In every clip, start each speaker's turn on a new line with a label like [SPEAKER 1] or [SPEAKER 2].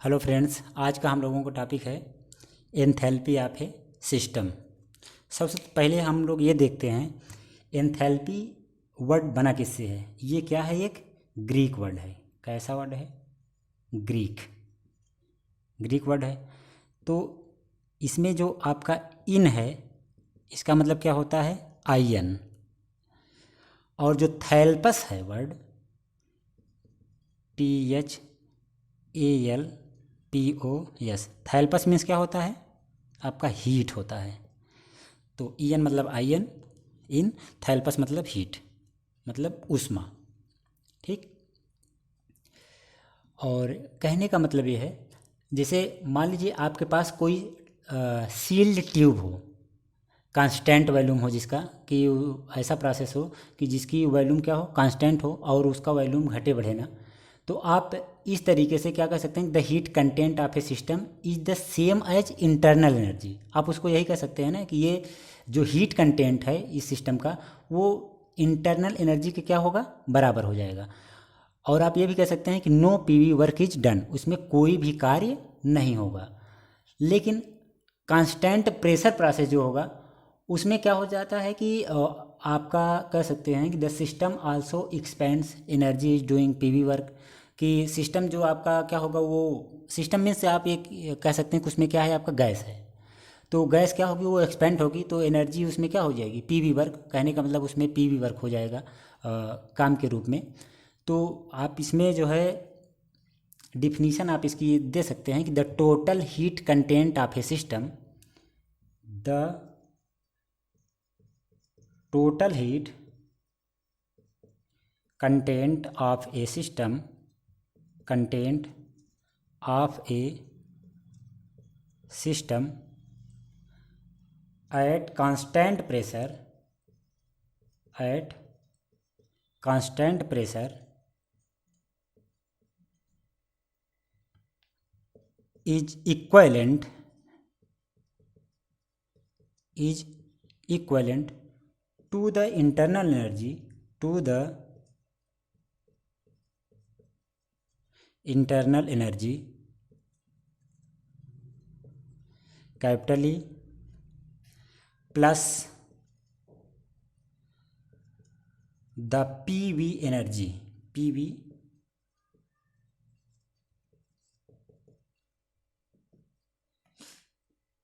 [SPEAKER 1] Hello friends, आज का हम लोगों का टॉपिक है एंथैल्पी ऑफ ए सिस्टम। सबसे पहले हम लोग ये देखते हैं एंथैल्पी वर्ड बना किससे है। ये क्या है? एक ग्रीक वर्ड है। कैसा वर्ड है? ग्रीक वर्ड है। तो इसमें जो आपका इन है, इसका मतलब क्या होता है? आयन। और जो थैल्पस है वर्ड, THALPOS, थैल्पस मीन्स क्या होता है? आपका हीट होता है। तो ईएन मतलब आयन, इन थैल्पस मतलब हीट, मतलब ऊष्मा। ठीक। और कहने का मतलब ये है, जैसे मान लीजिए आपके पास कोई सील्ड ट्यूब हो, कांस्टेंट वॉल्यूम हो, जिसका कि ऐसा प्रोसेस हो कि जिसकी वॉल्यूम क्या हो? कांस्टेंट हो और उसका वॉल्यूम घटे बढ़े ना। तो आप इस तरीके से क्या कह सकते हैं? The heat content of a system is the same as internal energy. आप उसको यही कह सकते हैं ना कि ये जो हीट कंटेंट है इस सिस्टम का, वो इंटरनल एनर्जी के क्या होगा? बराबर हो जाएगा। और आप ये भी कह सकते हैं कि no PV work is done, उसमें कोई भी कार्य नहीं होगा। लेकिन कांस्टेंट प्रेशर प्रोसेस जो होगा, उसमें क्या हो जाता है कि आपका कह सकते हैं कि the system also expends energy is doing PV work. कि सिस्टम जो आपका क्या होगा, वो सिस्टम में से आप एक कह सकते हैं कि उसमें क्या है? आपका गैस है। तो गैस क्या होगी? वो एक्सपेंड होगी, तो एनर्जी उसमें क्या हो जाएगी? PV work. कहने का मतलब उसमें पीवी वर्क हो जाएगा काम के रूप में। तो आप इसमें जो है डिफिनीशन आप इसकी दे सकते हैं कि the total heat content of a system, the total heat content of a system, content of a system at constant pressure, at constant pressure is equivalent to the internal energy, to the internal energy, capital E, plus the PV energy, PV,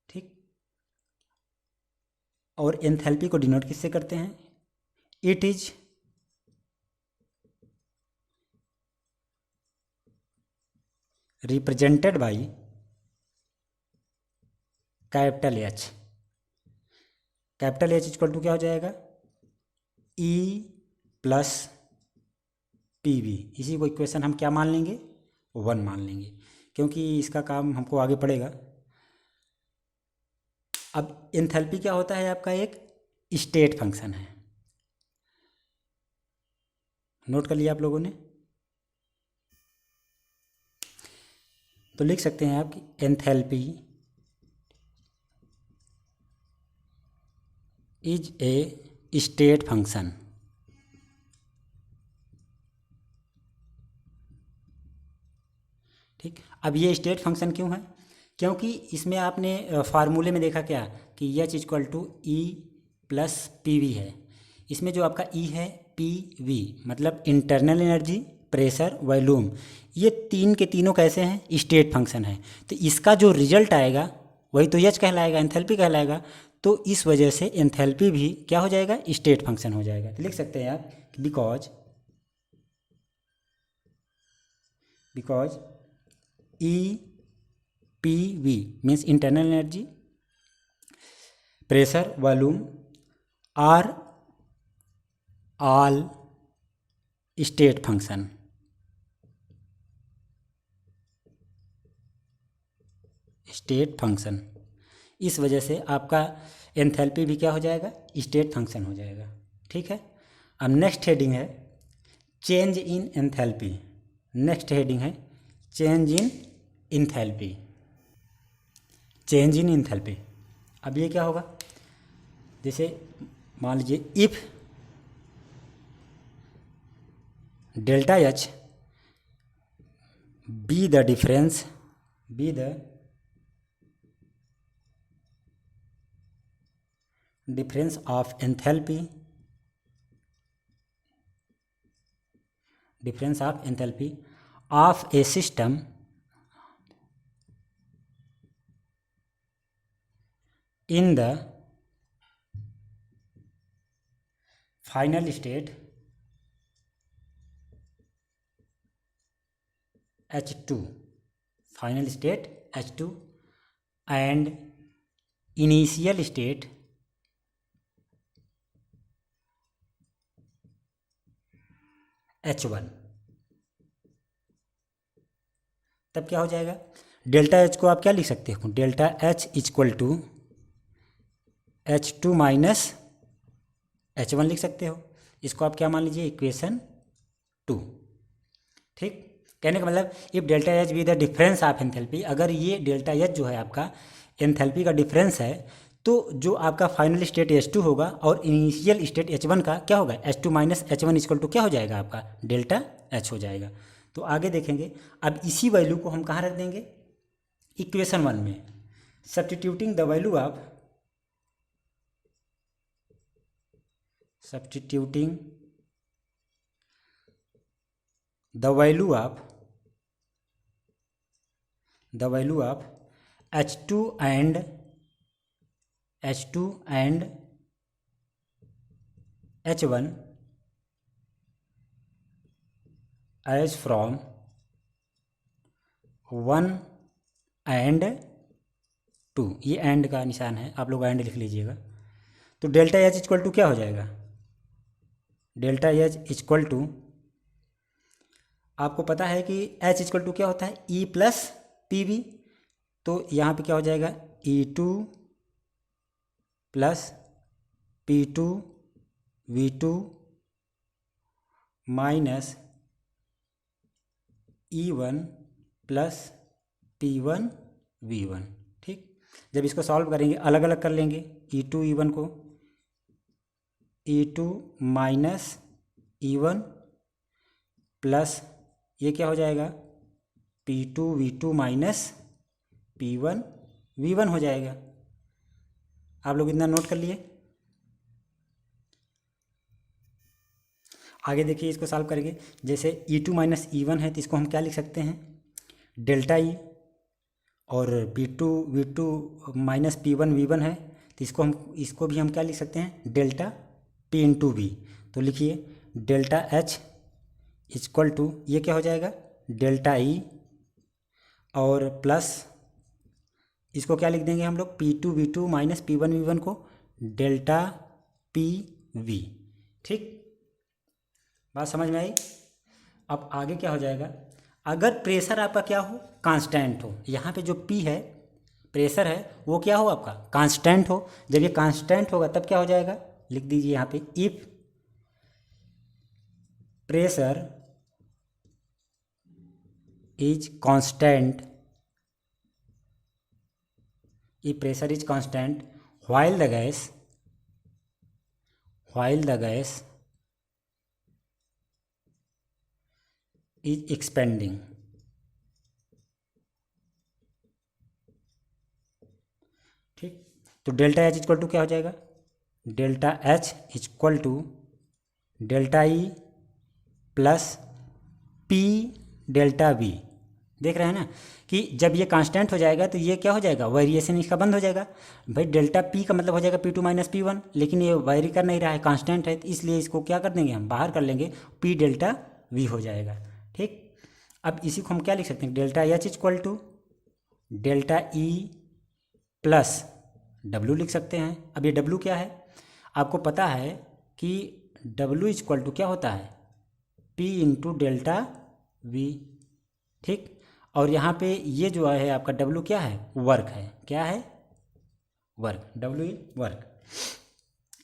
[SPEAKER 1] ठीक। और enthalpy को denote किससे करते हैं? It is represented by capital H. Capital H equal to क्या हो जाएगा? E plus P V. इसी को इक्वेशन हम क्या मान लेंगे? 1 मान लेंगे, क्योंकि इसका काम हमको आगे पड़ेगा। अब एंथैल्पी क्या होता है? आपका एक स्टेट फंक्शन है। नोट कर लिया आप लोगों ने? तो लिख सकते हैं आप कि enthalpy is a state function. ठीक। अब ये स्टेट फंक्शन क्यों है? क्योंकि इसमें आपने फार्मूले में देखा क्या कि H equal to E plus P V है। इसमें जो आपका ई है, पी वी मतलब इंटरनल एनर्जी, प्रेशर, वॉल्यूम, ये तीन के तीनों कैसे हैं? स्टेट फंक्शन है। तो इसका जो रिजल्ट आएगा वही तो एच कहलाएगा, एंथैल्पी कहलाएगा। तो इस वजह से एंथैल्पी भी क्या हो जाएगा? स्टेट फंक्शन हो जाएगा। तो लिख सकते हैं आप because E P V means internal energy, pressure, volume are all state function. State function, इस वजह से आपका एंथैल्पी भी क्या हो जाएगा? स्टेट फंक्शन हो जाएगा। ठीक है। अब नेक्स्ट हेडिंग है change in enthalpy. Next heading है change in enthalpy. Change in enthalpy. अब ये क्या होगा? जैसे मान लीजिए if delta H be the difference be the difference of enthalpy of a system in the final state H2 and initial state H1। तब क्या हो जाएगा, डेल्टा एच को आप क्या लिख सकते हो, delta H equal to H2 माइनस H1 लिख सकते हो। इसको आप क्या मान लीजिए, इक्वेशन 2। ठीक, कहने का मतलब if delta H be the difference of enthalpy, अगर ये डेल्टा एच जो है आपका एंथैल्पी का डिफरेंस है, तो जो आपका फाइनल स्टेट H2 होगा और इनिशियल स्टेट H1 का क्या होगा, H2 माइनस H1 इक्वल टू क्या हो जाएगा, आपका डेल्टा एच हो जाएगा। तो आगे देखेंगे। अब इसी वैल्यू को हम कहाँ रख देंगे, इक्वेशन 1 में। Substituting the value of the value of H2 and H1 as from 1 and 2, ये एंड का निशान है, आप लोग एंड लिख लीजिएगा। तो डेल्टा एच इक्वल टू क्या हो जाएगा, डेल्टा एच इक्वल टू, आपको पता है कि एच इक्वल टू क्या होता है, ई प्लस पी वी। तो यहाँ पे क्या हो जाएगा, E2 plus P2 V2 minus E1 plus P1 V1। ठीक, जब इसको सॉल्व करेंगे अलग अलग कर लेंगे, E2 E1 को, E2 माइनस E1 प्लस ये क्या हो जाएगा, P2 V2 minus P1 V1 हो जाएगा। आप लोग इतना नोट कर लिए। आगे देखिए, इसको सॉल्व करेंगे। जैसे E2 माइनस E1 है तो इसको हम क्या लिख सकते हैं, डेल्टा ई, और P2 V2 minus P1 V1 है तो इसको भी हम क्या लिख सकते हैं, डेल्टा P इंटू वी। तो लिखिए डेल्टा एच इक्वल टू, ये क्या हो जाएगा, डेल्टा ई, और प्लस इसको क्या लिख देंगे हम लोग, P2 V2 minus P1 V1 को डेल्टा पी वी। ठीक, बात समझ में आई। अब आगे क्या हो जाएगा, अगर प्रेशर आपका क्या हो, कांस्टेंट हो, यहाँ पे जो P है प्रेशर है वो क्या हो आपका, कांस्टेंट हो। जब ये कांस्टेंट होगा तब क्या हो जाएगा, लिख दीजिए यहाँ पे, if pressure is constant, if pressure is constant while the gas is expanding। ठीक, तो डेल्टा एच इक्वल टू क्या हो जाएगा, delta H equal to delta E plus P delta V. देख रहे हैं ना कि जब ये कांस्टेंट हो जाएगा तो ये क्या हो जाएगा, वेरिएशन इसका बंद हो जाएगा। भाई डेल्टा पी का मतलब हो जाएगा P2 माइनस P1, लेकिन ये वेरी कर नहीं रहा है, कांस्टेंट है, तो इसलिए इसको क्या कर देंगे, हम बाहर कर लेंगे, P डेल्टा V हो जाएगा। ठीक, अब इसी को हम क्या लिख सकते हैं, delta H equal to delta E plus W लिख सकते हैं। अब ये W क्या है, आपको पता है कि W इक्वल टू क्या होता है, P इंटू डेल्टा V। ठीक, और यहाँ पे ये जो है आपका W क्या है, वर्क है, क्या है, work, W work.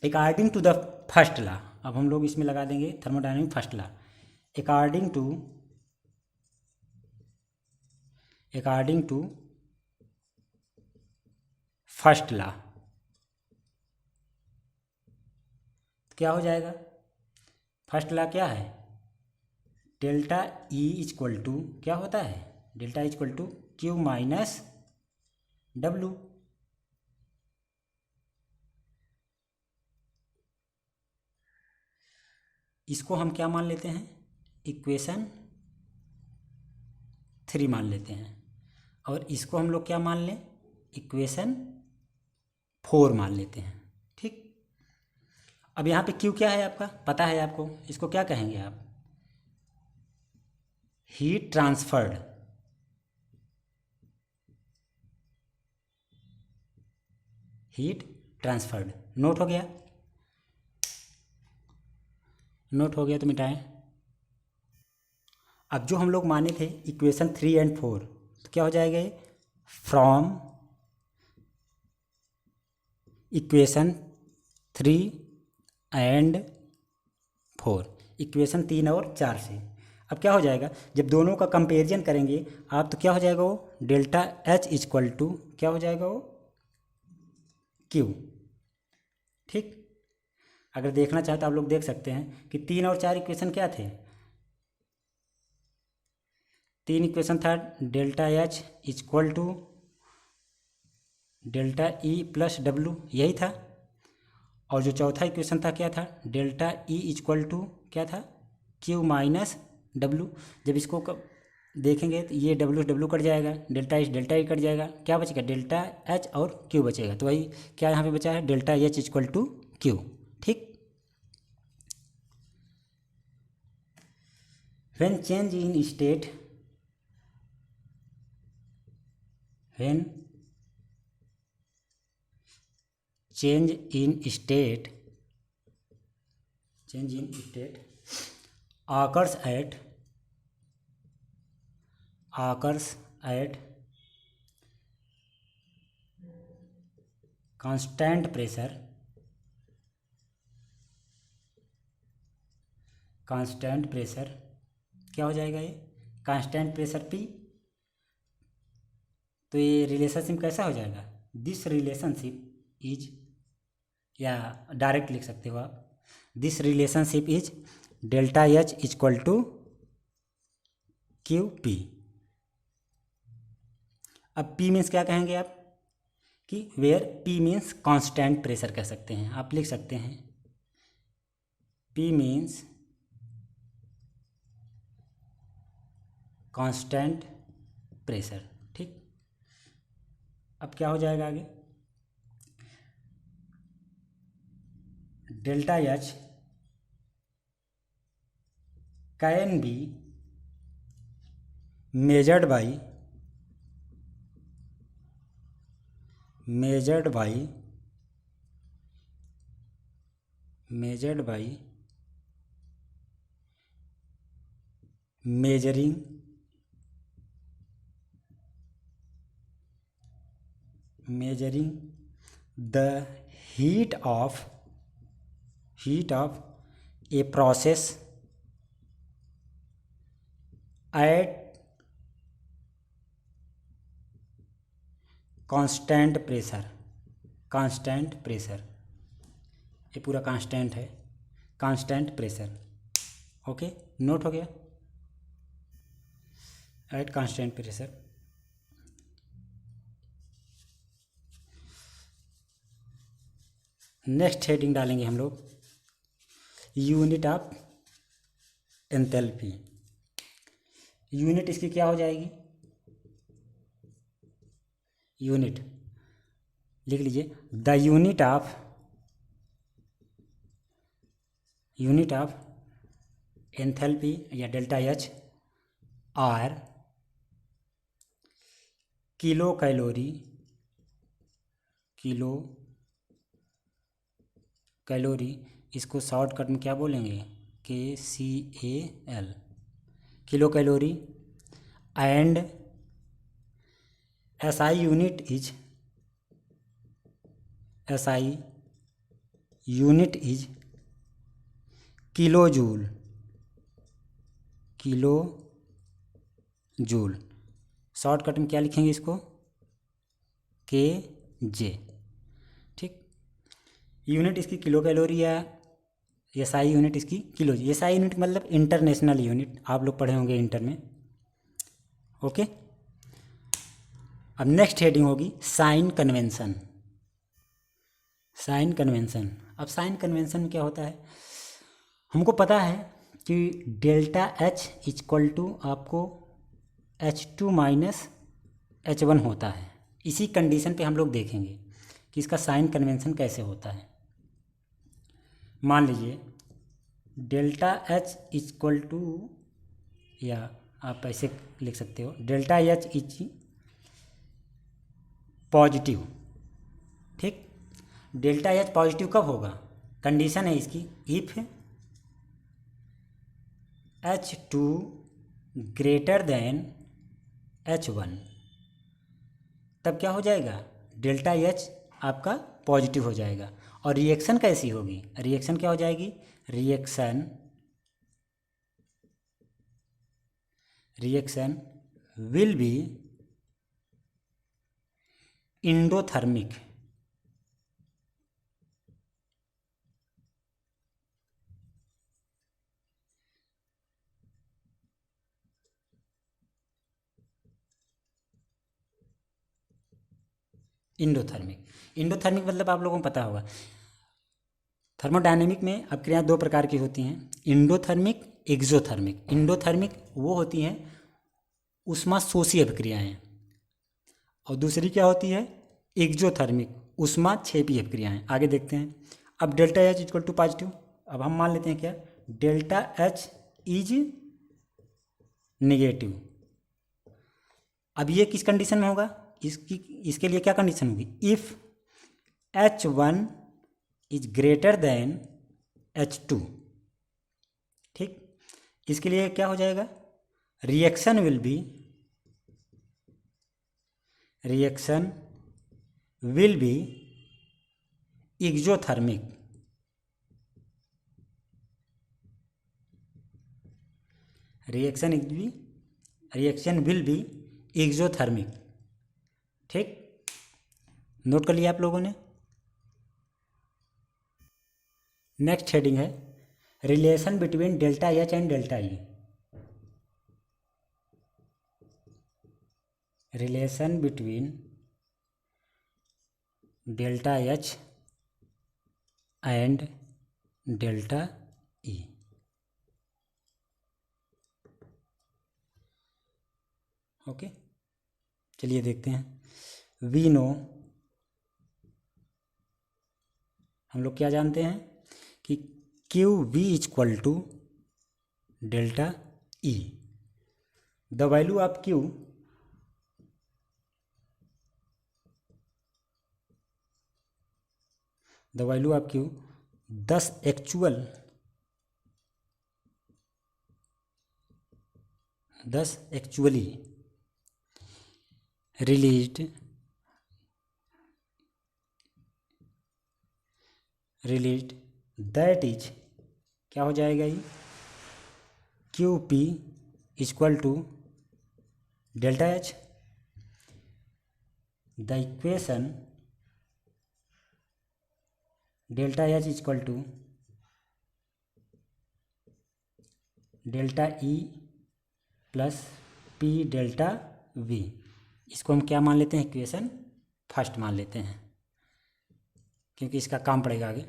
[SPEAKER 1] According to the first law, अब हम लोग इसमें लगा देंगे thermodynamic first law. According to first law क्या हो जाएगा, फर्स्ट लॉ क्या है, डेल्टा ई इक्वल टू क्या होता है, delta equal to Q minus W. इसको हम क्या मान लेते हैं, इक्वेशन 3 मान लेते हैं, और इसको हम लोग क्या मान लें, इक्वेशन 4 मान लेते हैं। ठीक, अब यहाँ पे क्यू क्या है आपका पता है आपको, इसको क्या कहेंगे आप, heat transferred. Heat transferred note हो गया, नोट हो गया तो मिटाएं। अब जो हम लोग माने थे इक्वेशन 3 एंड 4, तो क्या हो जाएगा ये, फ्रॉम इक्वेशन 3 एंड 4, इक्वेशन 3 और 4 से। अब क्या हो जाएगा, जब दोनों का कंपेरिजन करेंगे आप, तो क्या हो जाएगा वो, डेल्टा एच इक्वल टू क्या हो जाएगा वो, क्यू। ठीक, अगर देखना चाहे तो आप लोग देख सकते हैं कि 3 और 4 इक्वेशन क्या थे, 3 इक्वेशन था delta H equal to delta E plus W, यही था। और जो चौथा इक्वेशन था क्या था, डेल्टा ई इक्वल टू क्या था, क्यू माइनस डब्लू। जब इसको देखेंगे तो ये डब्लू डब्लू कट जाएगा, डेल्टा ई कट जाएगा, क्या बचेगा, डेल्टा एच और क्यू बचेगा। तो वही क्या यहाँ पे बचा है, delta H equal to Q. ठीक, when change in state, when change in state occurs at constant pressure क्या हो जाएगा ये, कांस्टेंट प्रेशर P। तो ये रिलेशनशिप कैसा हो जाएगा, दिस रिलेशनशिप इज, या डायरेक्ट लिख सकते हो आप, this relationship is delta H equal to Q P. अब पी मीन्स क्या कहेंगे आप, कि where P means constant pressure कह सकते हैं, आप लिख सकते हैं पी मीन्स कांस्टेंट प्रेशर। ठीक, अब क्या हो जाएगा आगे, delta H can be measured by measuring the heat of a process at constant pressure, ये पूरा कांस्टेंट है, कांस्टेंट प्रेशर। ओके, नोट हो गया, at constant pressure. Next heading डालेंगे हम लोग, यूनिट ऑफ एंथैल्पी। यूनिट इसकी क्या हो जाएगी, यूनिट लिख लीजिए, द यूनिट ऑफ एंथैल्पी या delta H R kilo calorie, इसको शॉर्टकट में क्या बोलेंगे, KCAL, kilo calorie. And SI unit is kilo joule. Shortcut में क्या लिखेंगे इसको, KJ। ठीक, यूनिट इसकी किलो कैलोरी है, SI यूनिट इसकी किलो। SI यूनिट मतलब इंटरनेशनल यूनिट, आप लोग पढ़े होंगे इंटर में। ओके। अब नेक्स्ट हेडिंग होगी साइन कन्वेंशन। साइन कन्वेंशन, अब साइन कन्वेंशन क्या होता है, हमको पता है कि डेल्टा एच इक्वल टू आपको H2 माइनस H1 होता है। इसी कंडीशन पे हम लोग देखेंगे कि इसका साइन कन्वेंशन कैसे होता है। मान लीजिए डेल्टा एच इक्वल टू, या आप ऐसे लिख सकते हो, डेल्टा एच इज पॉजिटिव। ठीक, डेल्टा एच पॉजिटिव कब होगा, कंडीशन है इसकी, if H2 greater than H1, तब क्या हो जाएगा, डेल्टा एच आपका पॉजिटिव हो जाएगा। और रिएक्शन कैसी होगी, रिएक्शन क्या हो जाएगी, reaction will be endothermic. Endothermic मतलब आप लोगों को पता होगा, थर्मोडायनेमिक में अपक्रियाएं दो प्रकार की होती हैं, इंडोथर्मिक, एक्सोथर्मिक। इंडोथर्मिक वो होती हैं ऊष्मा शोषी अभिक्रियाएं, और दूसरी क्या होती है, एक्सोथर्मिक, ऊष्मा क्षेपी अभिक्रियाएं। आगे देखते हैं। अब delta H equal to positive, अब हम मान लेते हैं क्या, डेल्टा एच इज नेगेटिव। अब ये किस कंडीशन में होगा, इसके लिए क्या कंडीशन होगी, if H1 is greater than H2। ठीक, इसके लिए क्या हो जाएगा, reaction will be exothermic. Reaction will be exothermic. ठीक, नोट कर लिया आप लोगों ने। नेक्स्ट हेडिंग है relation between delta H and delta E. Relation between delta H and delta E. Okay, चलिए देखते हैं। वी नो, हम लोग क्या जानते हैं कि Q V equal to delta E. The value of Q, the value of Q 10 actually released that is, क्या हो जाएगा ये, Q P equal to delta H. The equation delta H equal to delta E plus P delta V, इसको हम क्या मान लेते हैं, इक्वेशन फर्स्ट मान लेते हैं, क्योंकि इसका काम पड़ेगा आगे।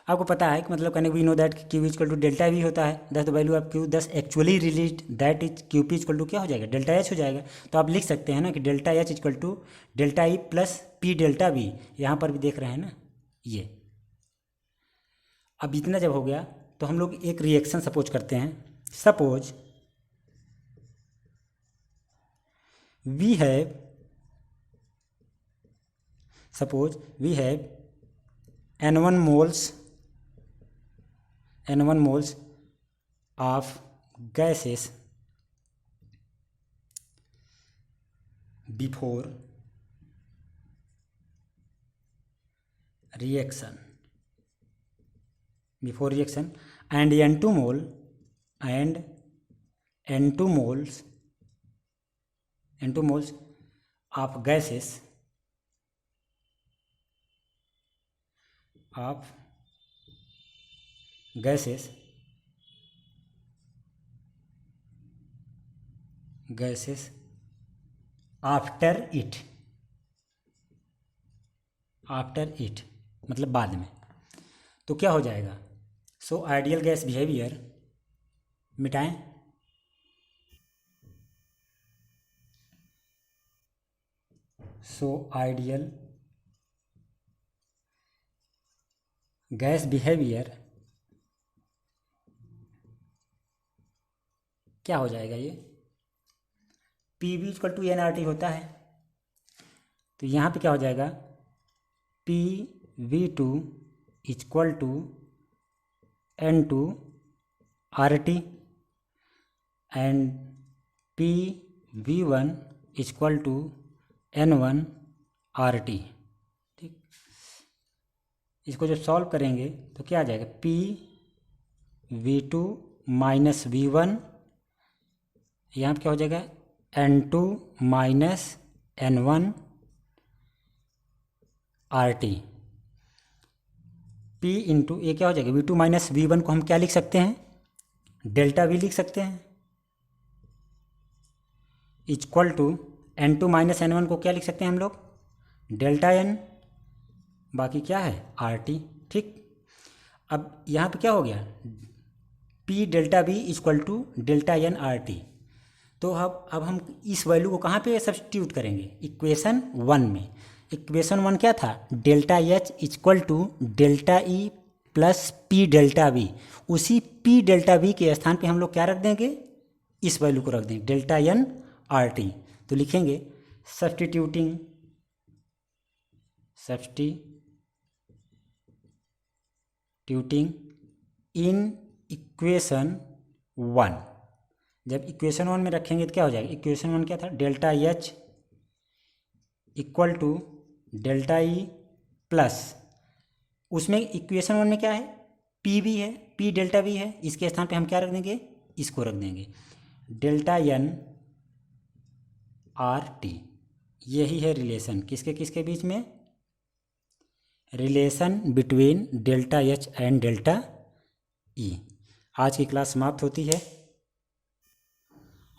[SPEAKER 1] आपको पता है कि मतलब कहने we know that Q equal to delta V होता है, that the value of Q 10 actually released that is Q P equal to क्या हो जाएगा, डेल्टा एच हो जाएगा। तो आप लिख सकते हैं ना कि delta H equal to delta E plus P delta V, यहाँ पर भी देख रहे हैं ना ये। अब इतना जब हो गया तो हम लोग एक रिएक्शन सपोज करते हैं। Suppose we have N1 moles of gases before reaction and N2 moles of gases after it, after it मतलब बाद में, तो क्या हो जाएगा? सो आइडियल गैस बिहेवियर मिटाएं। सो आइडियल गैस बिहेवियर क्या हो जाएगा? ये P V equal to N R T होता है, तो यहाँ पे क्या हो जाएगा? P V two equal to N two R T and P V one equal to N one R T. ठीक, इसको जब सॉल्व करेंगे तो क्या आ जाएगा? P V two minus V one, यहाँ पर क्या हो जाएगा? N two minus N one R T. P into ये क्या हो जाएगा? V two minus V one को हम क्या लिख सकते हैं? डेल्टा वी लिख सकते हैं, equal to N two minus N one को क्या लिख सकते हैं हम लोग? डेल्टा एन, बाकी क्या है? R T. ठीक, अब यहाँ पे क्या हो गया? P delta V equal to delta N R T. तो अब हम इस वैल्यू को कहाँ पे सब्स्टिट्यूट करेंगे? इक्वेशन वन में। इक्वेशन वन क्या था? Delta H equal to delta E plus P delta V. उसी पी डेल्टा वी के स्थान पे हम लोग क्या रख देंगे? इस वैल्यू को रख देंगे, डेल्टा एन आर टी। तो लिखेंगे सब्स्टिट्यूटिंग इन इक्वेशन वन। जब इक्वेशन वन में रखेंगे तो क्या हो जाएगा? इक्वेशन वन क्या था? Delta H equal to delta E plus, उसमें इक्वेशन वन में क्या है? पी भी है, पी डेल्टा वी है, इसके स्थान पे हम क्या रख देंगे? इसको रख देंगे, डेल्टा एन आर टी। यही है रिलेशन किसके किसके बीच में? Relation between delta H and delta E. आज की क्लास समाप्त होती है।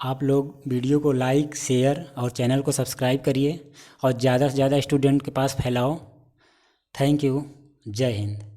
[SPEAKER 1] आप लोग वीडियो को लाइक, शेयर और चैनल को सब्सक्राइब करिए और ज़्यादा से ज़्यादा स्टूडेंट के पास फैलाओ। Thank you. जय हिंद।